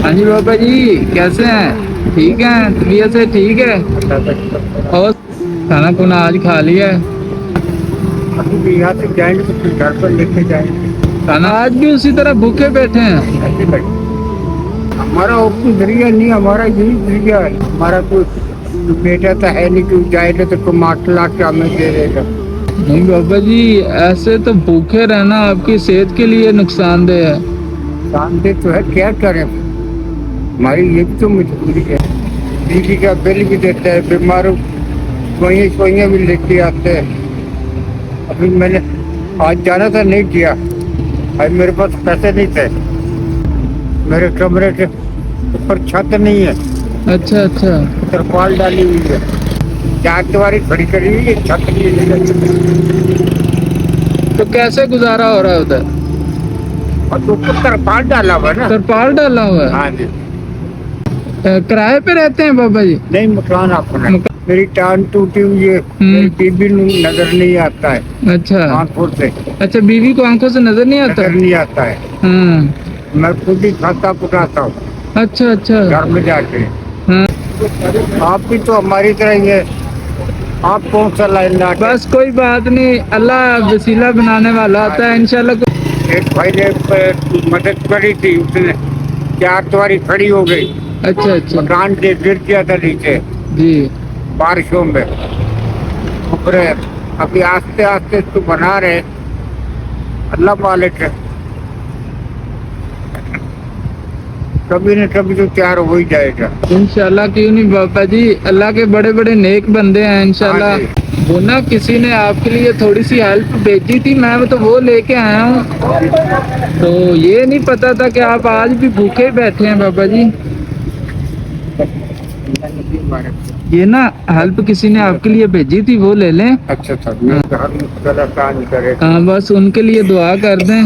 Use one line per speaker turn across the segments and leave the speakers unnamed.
हाँ जी बाबा जी, कैसे हैं? ठीक हैं? तबीयत से ठीक है? और खाना खुना आज खा लिया है?
अभी भी यहाँ से जाएंगे तो फिर घर पर लेके जाएंगे।
खाना आज भी उसी तरह भूखे बैठे हैं?
ऐसे बैठे। हमारा और कोई जरिया नहीं, हमारा यही जरिया है। हमारा कोई बेटा तो है नहीं कि जाएगा तो कोई मार ला के हमें दे देगा।
नहीं बाबा जी, ऐसे तो भूखे रहना आपकी सेहत के लिए नुकसानदेह है।
शांति तो है, क्या करें, हमारी ये भी तो मजबूरी है। बिजली का बिल भी देते हैं, बीमारों कोई भी लेके आते हैं। अभी मैंने आज जाना था, नहीं किया। आज मेरे पास पैसे नहीं थे, मेरे कमरे के ऊपर छत नहीं है,
अच्छा अच्छा।
तिरपाल डाली हुई है, चार दीवारी खड़ी करी हुई है, छत नहीं है।
तो कैसे गुजारा हो रहा है उधर?
और तो ऊपर तिरपाल डाला हुआ है ना।
तरपाल डाला हुआ है?
हाँ जी।
किराए पे रहते हैं बाबा जी?
नहीं, मकान अपना। मेरी टांग टूटी हुई है, मेरी टीवी नजर नहीं आता है
अच्छा
आंखों से,
अच्छा। बीवी को आंखों से नजर नहीं आता?
नजर नहीं आता है।
हाँ।
मैं खुद ही खाता पकाता हूँ
अच्छा अच्छा।
घर में जाके।
हाँ।
आप भी तो हमारी तरह ही है, आप कौन सा लाइन लाके?
बस कोई बात नहीं, अल्लाह वसीला बनाने वाला आता है इंशाल्लाह।
एक भाई ने मदद करी थी, उसने चार दीवारी खड़ी हो गई,
अच्छा अच्छा
मकान से गिर गया था नीचे
जी।
बारिशों में। ऊपर अभी आस्ते आस्ते तो बना रहे, अल्लाह मालिक है, कभी न कभी तो तैयार हो ही जाएगा।
इंशाल्लाह, क्यों नहीं बाबा जी, अल्लाह के बड़े बड़े नेक बंदे हैं इंशाल्लाह।
हाँ
वो ना किसी ने आपके लिए थोड़ी सी हेल्प भेजी थी, मैं तो वो लेके आया हूँ। तो ये नहीं पता था कि आप आज भी भूखे बैठे हैं बाबा जी। ये ना हेल्प किसी ने आपके लिए भेजी थी, वो ले लें।
अच्छा था, मैं घर में गलत काम करे।
हाँ, बस उनके लिए दुआ कर दें।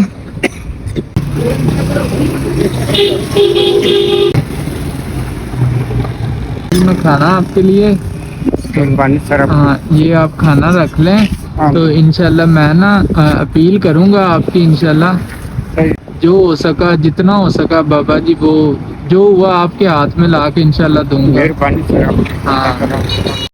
मैं खाना आपके लिए,
पानी सरफ।
हाँ ये आप खाना रख लें।
हाँ।
तो इंशाल्लाह मैं ना अपील करूंगा आपकी, इंशाल्लाह जो हो सका, जितना हो सका बाबा जी, वो जो हुआ आपके हाथ में ला के इंशाल्लाह दूंगा।
मेहरबानी सर।
हाँ।